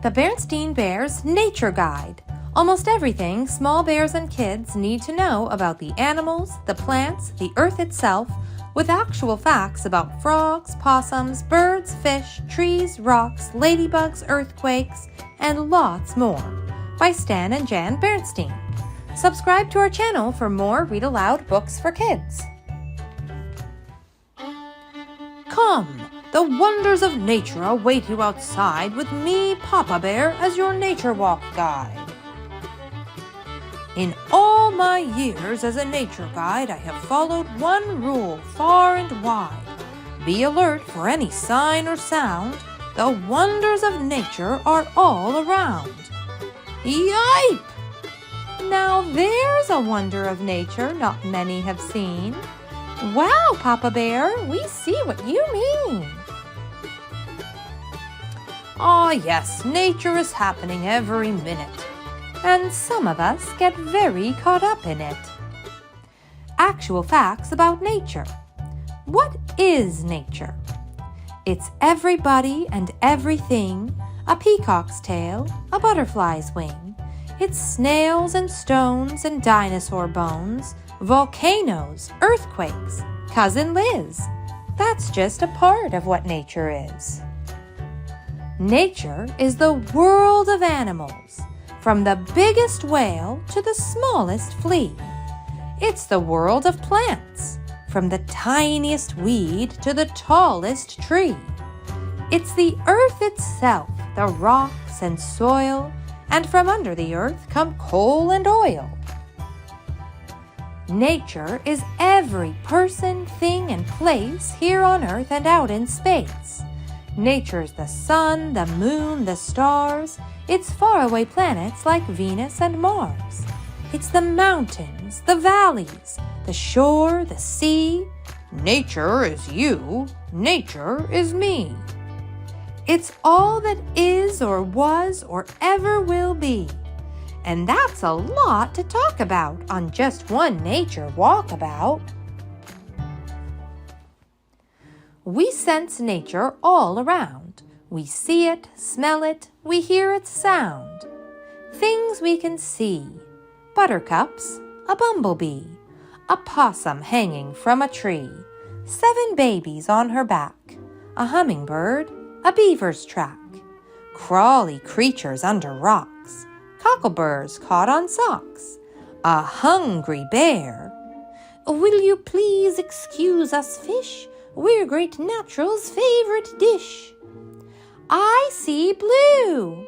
The Berenstain Bears Nature Guide. Almost everything small bears and kids need to know about the animals, the plants, the earth itself, with actual facts about frogs, possums, birds, fish, trees, rocks, ladybugs, earthquakes, and lots more. By Stan Jan Berenstain. Subscribe to our channel for more Read Aloud books for kids. Come! The wonders of nature await you outside with me, Papa Bear, as your nature walk guide. In all my years as a nature guide, I have followed one rule far and wide. Be alert for any sign or sound. The wonders of nature are all around. Yipe! Now there's a wonder of nature not many have seen. Wow, Papa Bear, we see what you mean. Ah, yes, nature is happening every minute, and some of us get very caught up in it. Actual facts about nature. What is nature? It's everybody and everything, a peacock's tail, a butterfly's wing. It's snails and stones and dinosaur bones, volcanoes, earthquakes, Cousin Liz. That's just a part of what nature is. Nature is the world of animals, from the biggest whale to the smallest flea. It's the world of plants, from the tiniest weed to the tallest tree. It's the earth itself, the rocks and soil, and from under the earth come coal and oil. Nature is every person, thing, and place here on earth and out in space. Nature's the sun, the moon, the stars. It's faraway planets like Venus and Mars. It's the mountains, the valleys, the shore, the sea. Nature is you. Nature is me. It's all that is or was or ever will be. And that's a lot to talk about on just one nature walkabout. We sense nature all around. We see it, smell it, we hear its sound. Things we can see. Buttercups, a bumblebee, a possum hanging from a tree, 7 babies on her back, a hummingbird, a beaver's track, crawly creatures under rocks, cockleburs caught on socks, a hungry bear. Will you please excuse us fish? We're Great Natural's favorite dish. I see blue.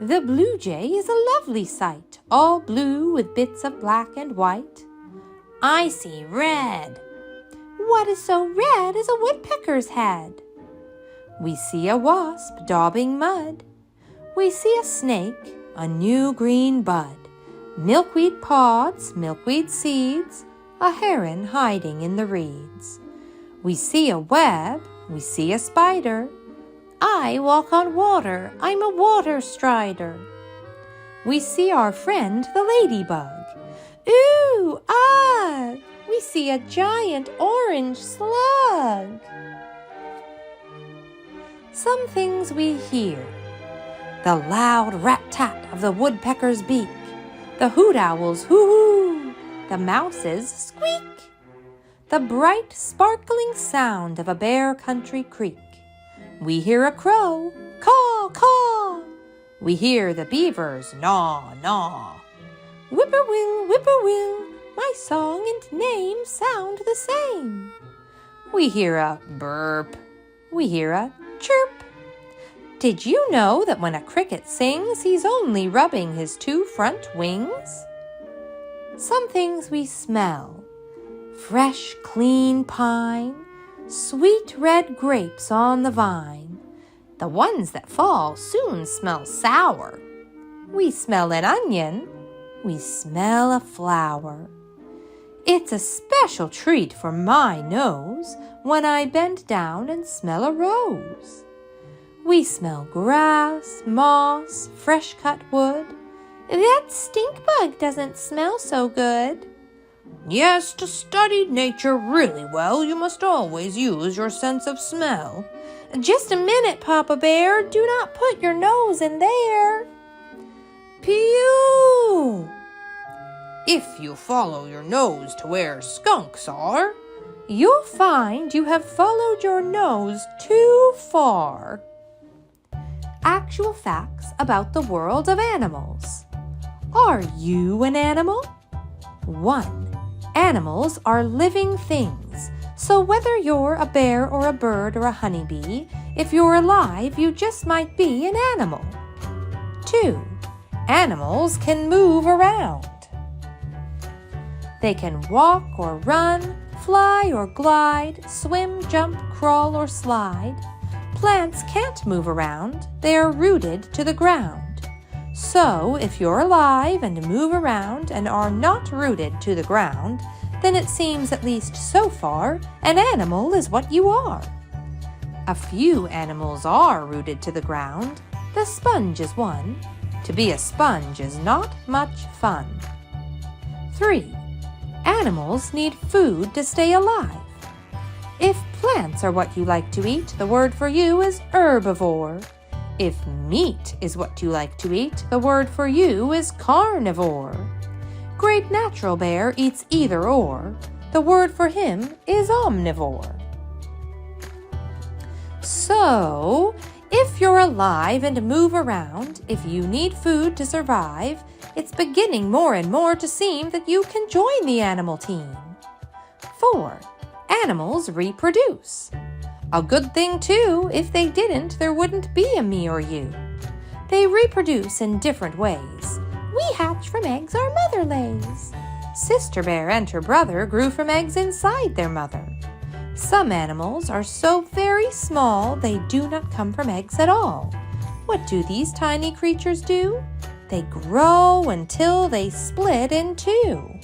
The blue jay is a lovely sight, all blue with bits of black and white. I see red. What is so red as a woodpecker's head? We see a wasp daubing mud. We see a snake, a new green bud, milkweed pods, milkweed seeds, a heron hiding in the reeds. We see a web, we see a spider. I walk on water, I'm a water strider. We see our friend the ladybug. Ooh, ah! We see a giant orange slug. Some things we hear. The loud rat-tat of the woodpecker's beak, the hoot owl's hoo-hoo, the mouse's squeak, the bright, sparkling sound of a bare country creek. We hear a crow, caw, caw. We hear the beavers, gnaw, gnaw. Whippoorwill, whippoorwill, my song and name sound the same. We hear a burp. We hear a chirp. Did you know that when a cricket sings, he's only rubbing his 2 front wings? Some things we smell. Fresh, clean pine, sweet red grapes on the vine. The ones that fall soon smell sour. We smell an onion. We smell a flower. It's a special treat for my nose when I bend down and smell a rose. We smell grass, moss, fresh-cut wood. That stink bug doesn't smell so good. Yes, to study nature really well, you must always use your sense of smell. Just a minute, Papa Bear. Do not put your nose in there. Pew! If you follow your nose to where skunks are, you'll find you have followed your nose too far. Actual facts about the world of animals. Are you an animal? 1. Animals are living things. So whether you're a bear or a bird or a honeybee, if you're alive, you just might be an animal. 2. Animals can move around. They can walk or run, fly or glide, swim, jump, crawl, or slide. Plants can't move around. They are rooted to the ground. So, if you're alive and move around and are not rooted to the ground, then it seems, at least so far, an animal is what you are. A few animals are rooted to the ground. The sponge is one. To be a sponge is not much fun. 3. Animals need food to stay alive. If plants are what you like to eat, the word for you is herbivore. If meat is what you like to eat, the word for you is carnivore. Great Natural Bear eats either or. The word for him is omnivore. So, if you're alive and move around, if you need food to survive, it's beginning more and more to seem that you can join the animal team. 4. Animals reproduce. A good thing, too. If they didn't, there wouldn't be a me or you. They reproduce in different ways. We hatch from eggs our mother lays. Sister bear and her brother grew from eggs inside their mother. Some animals are so very small they do not come from eggs at all. What do these tiny creatures do? They grow until they split in two.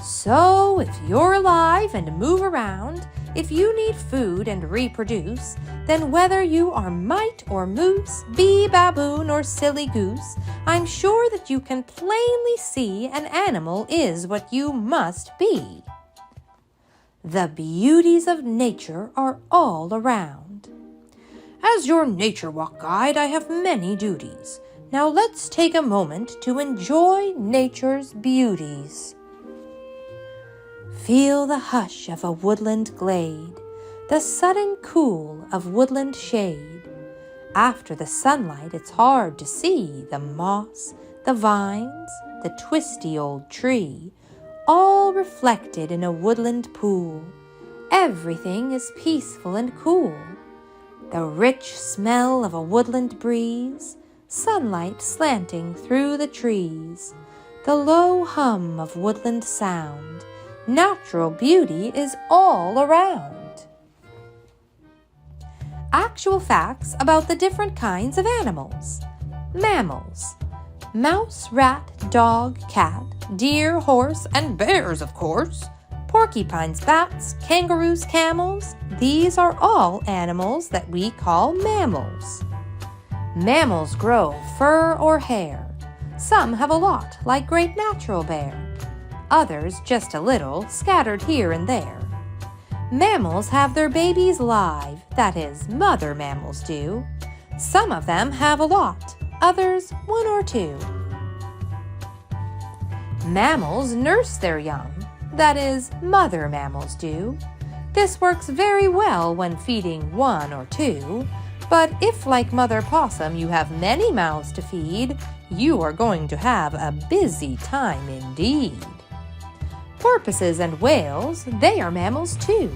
So, if you're alive and move around, if you need food and reproduce, then whether you are mite or moose, bee, baboon, or silly goose, I'm sure that you can plainly see an animal is what you must be. The beauties of nature are all around. As your nature walk guide, I have many duties. Now let's take a moment to enjoy nature's beauties. Feel the hush of a woodland glade, the sudden cool of woodland shade. After the sunlight, it's hard to see the moss, the vines, the twisty old tree, all reflected in a woodland pool. Everything is peaceful and cool. The rich smell of a woodland breeze, sunlight slanting through the trees, the low hum of woodland sound. Natural beauty is all around. Actual facts about the different kinds of animals. Mammals. Mouse, rat, dog, cat, deer, horse, and bears, of course. Porcupines, bats, kangaroos, camels. These are all animals that we call mammals. Mammals grow fur or hair. Some have a lot, like Great Natural Bear. Others just a little, scattered here and there. Mammals have their babies live, that is, mother mammals do. Some of them have a lot, others one or two. Mammals nurse their young, that is, mother mammals do. This works very well when feeding one or two, but if, like Mother Possum, you have many mouths to feed, you are going to have a busy time indeed. Porpoises and whales, they are mammals too.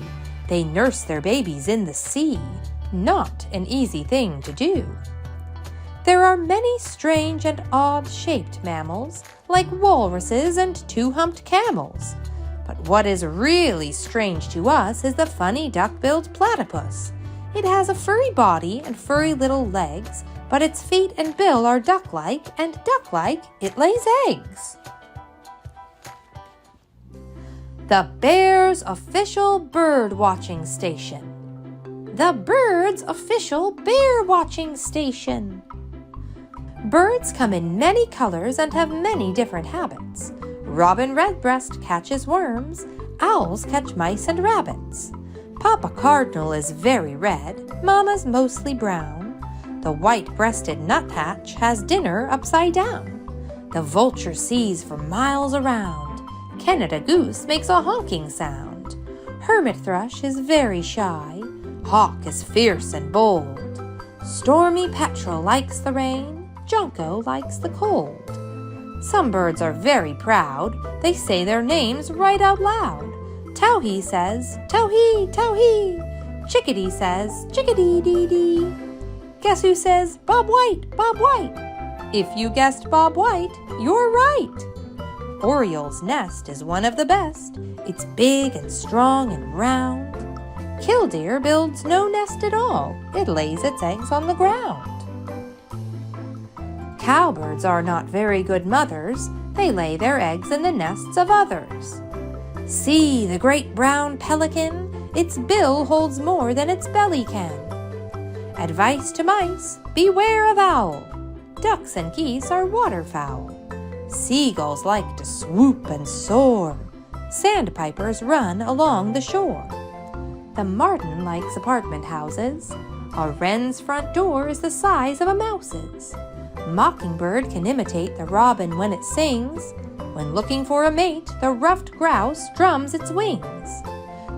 They nurse their babies in the sea, not an easy thing to do. There are many strange and odd-shaped mammals, like walruses and two-humped camels. But what is really strange to us is the funny duck-billed platypus. It has a furry body and furry little legs, but its feet and bill are duck-like, and duck-like, it lays eggs. The Bears' official bird-watching station. The birds' official bear-watching station. Birds come in many colors and have many different habits. Robin Redbreast catches worms. Owls catch mice and rabbits. Papa Cardinal is very red, Mama's mostly brown. The white-breasted nuthatch has dinner upside down. The vulture sees for miles around. Canada goose makes a honking sound. Hermit thrush is very shy. Hawk is fierce and bold. Stormy petrel likes the rain. Junco likes the cold. Some birds are very proud. They say their names right out loud. Towhee says, towhee, towhee. Chickadee says, chickadee-dee-dee. Guess who says, Bob White, Bob White? If you guessed Bob White, you're right. Oriole's nest is one of the best. It's big and strong and round. Killdeer builds no nest at all. It lays its eggs on the ground. Cowbirds are not very good mothers. They lay their eggs in the nests of others. See the great brown pelican. Its bill holds more than its belly can. Advice to mice, beware of owl. Ducks and geese are waterfowl. Seagulls like to swoop and soar. Sandpipers run along the shore. The martin likes apartment houses. A wren's front door is the size of a mouse's. Mockingbird can imitate the robin when it sings. When looking for a mate, the ruffed grouse drums its wings.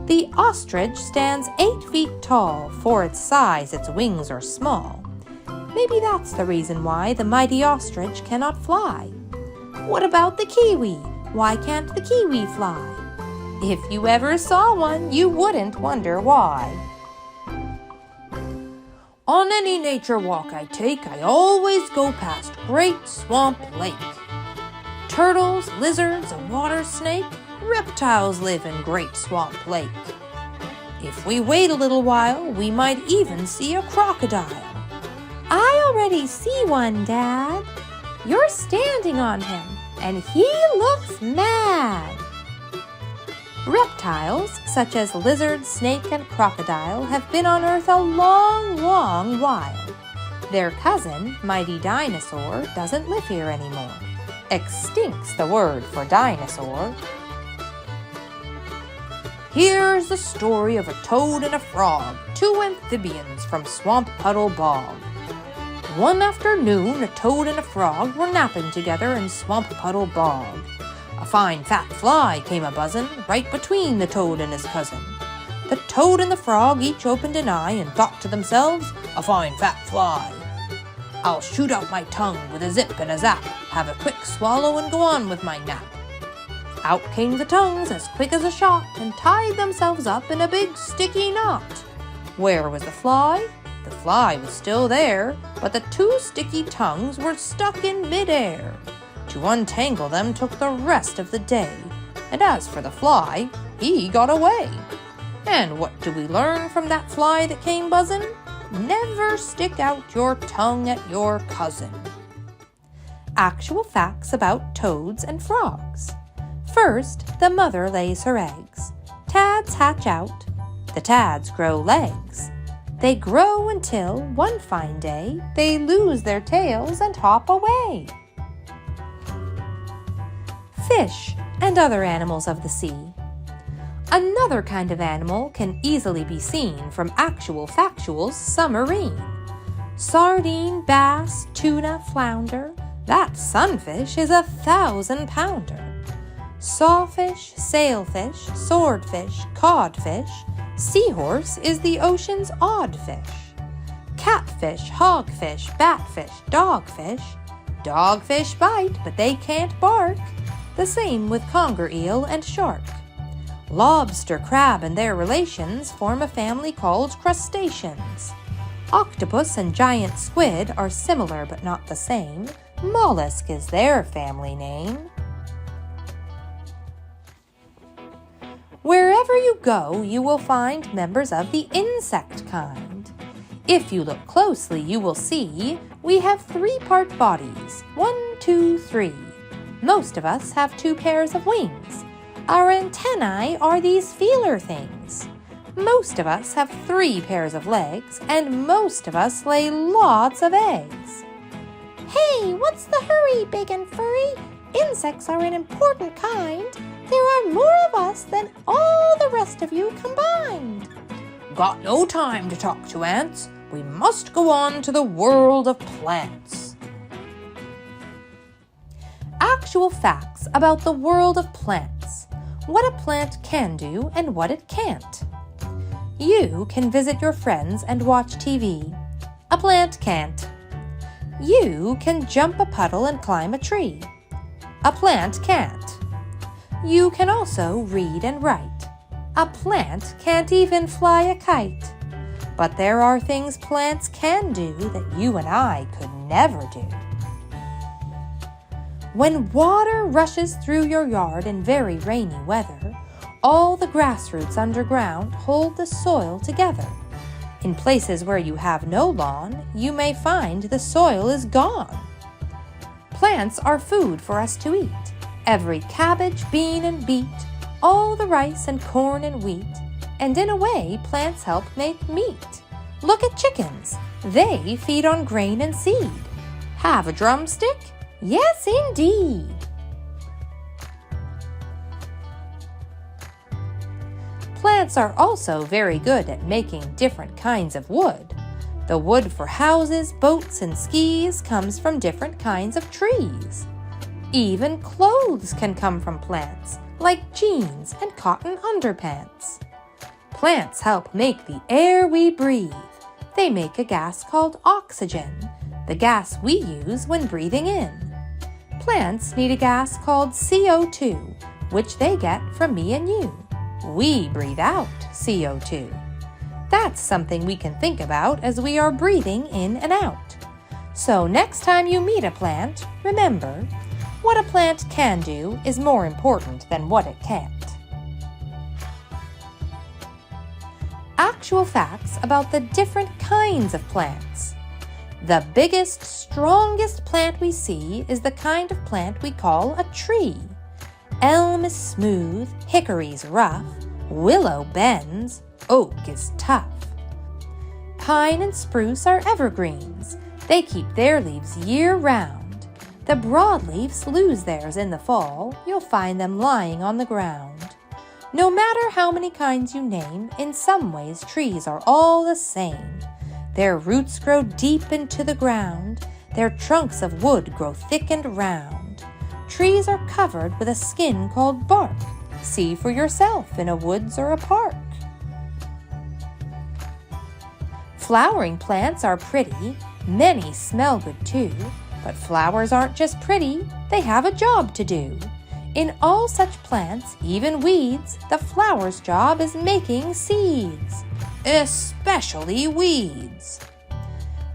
The ostrich stands 8 feet tall. For its size, its wings are small. Maybe that's the reason why the mighty ostrich cannot fly. What about the kiwi? Why can't the kiwi fly? If you ever saw one, you wouldn't wonder why. On any nature walk I take, I always go past Great Swamp Lake. Turtles, lizards, a water snake, reptiles live in Great Swamp Lake. If we wait a little while, we might even see a crocodile. I already see one, Dad. You're standing on him, and he looks mad. Reptiles, such as lizard, snake, and crocodile, have been on Earth a long, long while. Their cousin, mighty dinosaur, doesn't live here anymore. Extinct's the word for dinosaur. Here's the story of a toad and a frog, 2 amphibians from Swamp Puddle Bog. One afternoon, a toad and a frog were napping together in Swamp Puddle Bog. A fine fat fly came a-buzzing right between the toad and his cousin. The toad and the frog each opened an eye and thought to themselves, a fine fat fly. I'll shoot out my tongue with a zip and a zap, have a quick swallow and go on with my nap. Out came the tongues as quick as a shot and tied themselves up in a big sticky knot. Where was the fly? The fly was still there, but the 2 sticky tongues were stuck in midair. To untangle them took the rest of the day, and as for the fly, he got away. And what do we learn from that fly that came buzzing? Never stick out your tongue at your cousin. Actual facts about toads and frogs. First, the mother lays her eggs. Tads hatch out. The tads grow legs. They grow until, one fine day, they lose their tails and hop away. Fish and other animals of the sea. Another kind of animal can easily be seen from actual factuals submarine. Sardine, bass, tuna, flounder, that sunfish is a 1,000-pounder. Sawfish, sailfish, swordfish, codfish, seahorse is the ocean's odd fish. Catfish, hogfish, batfish, dogfish. Dogfish bite, but they can't bark. The same with conger eel and shark. Lobster, crab, and their relations form a family called crustaceans. Octopus and giant squid are similar but not the same. Mollusk is their family name. Wherever you go, you will find members of the insect kind. If you look closely, you will see we have 3-part bodies. 1, 2, 3. Most of us have 2 pairs of wings. Our antennae are these feeler things. Most of us have 3 pairs of legs, and most of us lay lots of eggs. Hey, what's the hurry, big and furry? Insects are an important kind. There are more of us than all the rest of you combined. Got no time to talk to ants. We must go on to the world of plants. Actual facts about the world of plants. What a plant can do and what it can't. You can visit your friends and watch TV. A plant can't. You can jump a puddle and climb a tree. A plant can't. You can also read and write. A plant can't even fly a kite. But there are things plants can do that you and I could never do. When water rushes through your yard in very rainy weather, all the grass roots underground hold the soil together. In places where you have no lawn, you may find the soil is gone. Plants are food for us to eat. Every cabbage, bean, and beet, all the rice and corn and wheat, and in a way, plants help make meat. Look at chickens. They feed on grain and seed. Have a drumstick? Yes, indeed. Plants are also very good at making different kinds of wood. The wood for houses, boats, and skis comes from different kinds of trees. Even clothes can come from plants, like jeans and cotton underpants. Plants help make the air we breathe. They make a gas called oxygen, the gas we use when breathing in. Plants need a gas called CO2, which they get from me and you. We breathe out CO2. That's something we can think about as we are breathing in and out. So next time you meet a plant, remember, what a plant can do is more important than what it can't. Actual facts about the different kinds of plants. The biggest, strongest plant we see is the kind of plant we call a tree. Elm is smooth, hickory's rough, willow bends, oak is tough. Pine and spruce are evergreens. They keep their leaves year-round. The broadleaves lose theirs in the fall. You'll find them lying on the ground. No matter how many kinds you name, in some ways trees are all the same. Their roots grow deep into the ground. Their trunks of wood grow thick and round. Trees are covered with a skin called bark. See for yourself in a woods or a park. Flowering plants are pretty. Many smell good too. But flowers aren't just pretty. They have a job to do. In all such plants, even weeds, the flower's job is making seeds. Especially weeds.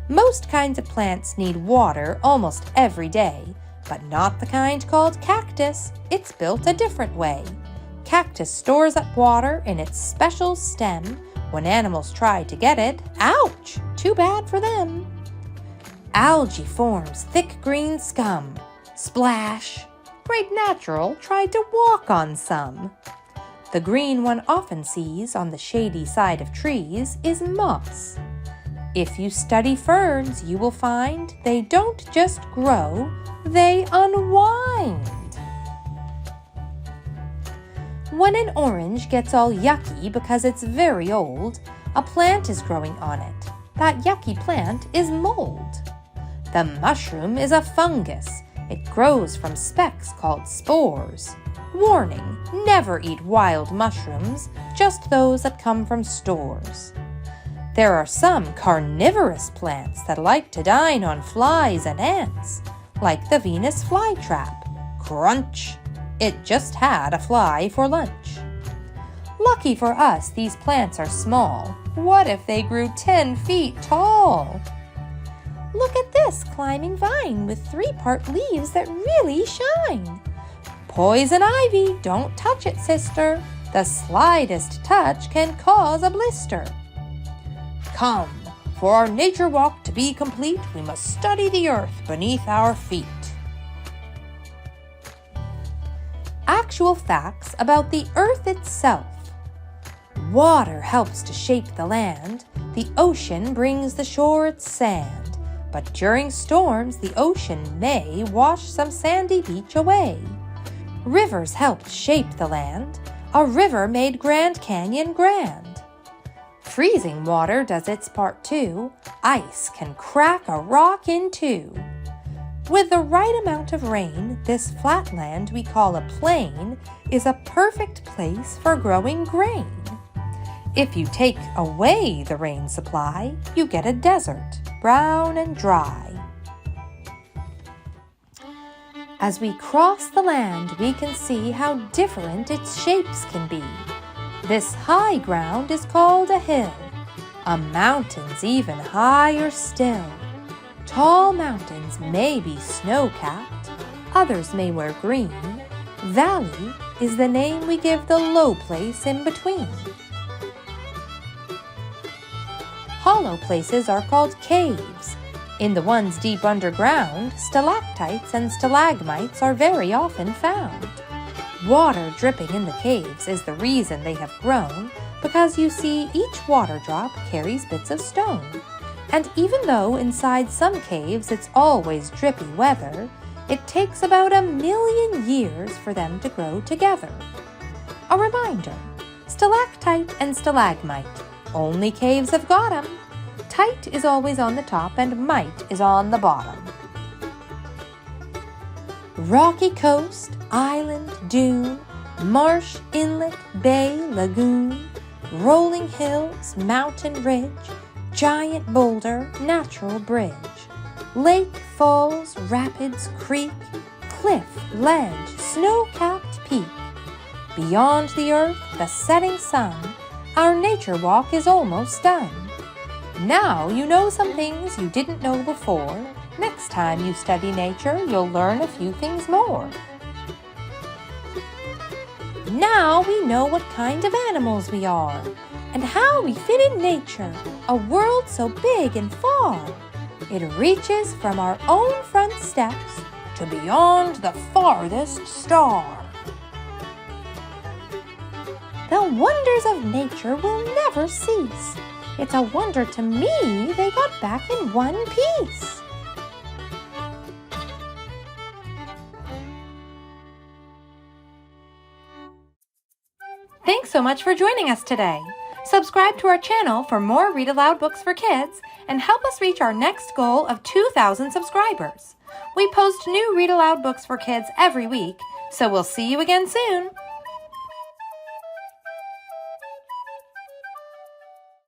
Most kinds of plants need water almost every day, but not the kind called cactus. It's built a different way. Cactus stores up water in its special stem. When animals try to get it, ouch! Too bad for them. Algae forms thick green scum. Splash! Great Natural tried to walk on some. The green one often sees on the shady side of trees is moss. If you study ferns, you will find they don't just grow, they unwind. When an orange gets all yucky because it's very old, a plant is growing on it. That yucky plant is mold. The mushroom is a fungus. It grows from specks called spores. Warning, never eat wild mushrooms, just those that come from stores. There are some carnivorous plants that like to dine on flies and ants, like the Venus flytrap. Crunch! It just had a fly for lunch. Lucky for us, these plants are small. What if they grew 10 feet tall? Look at this climbing vine with 3-part leaves that really shine. Poison ivy, don't touch it, sister. The slightest touch can cause a blister. Come, for our nature walk to be complete, we must study the earth beneath our feet. Actual facts about the earth itself. Water helps to shape the land. The ocean brings the shore its sand. But during storms, the ocean may wash some sandy beach away. Rivers helped shape the land. A river made Grand Canyon grand. Freezing water does its part too. Ice can crack a rock in two. With the right amount of rain, this flat land we call a plain is a perfect place for growing grain. If you take away the rain supply, you get a desert, brown and dry. As we cross the land, we can see how different its shapes can be. This high ground is called a hill. A mountain's even higher still. Tall mountains may be snow-capped, others may wear green. Valley is the name we give the low place in between. Hollow places are called caves. In the ones deep underground, stalactites and stalagmites are very often found. Water dripping in the caves is the reason they have grown, because you see each water drop carries bits of stone. And even though inside some caves it's always drippy weather, it takes about 1,000,000 years for them to grow together. A reminder, stalactite and stalagmite, only caves have got 'em. Tite is always on the top and mite is on the bottom. Rocky coast, island, dune, marsh, inlet, bay, lagoon, rolling hills, mountain ridge, giant boulder, natural bridge, lake, falls, rapids, creek, cliff, ledge, snow-capped peak. Beyond the earth, the setting sun, our nature walk is almost done. Now you know some things you didn't know before. Next time you study nature, you'll learn a few things more. Now we know what kind of animals we are, and how we fit in nature, a world so big and far. It reaches from our own front steps to beyond the farthest star. The wonders of nature will never cease. It's a wonder to me they got back in one piece. Thanks so much for joining us today. Subscribe to our channel for more Read Aloud books for kids and help us reach our next goal of 2,000 subscribers. We post new Read Aloud books for kids every week, so we'll see you again soon.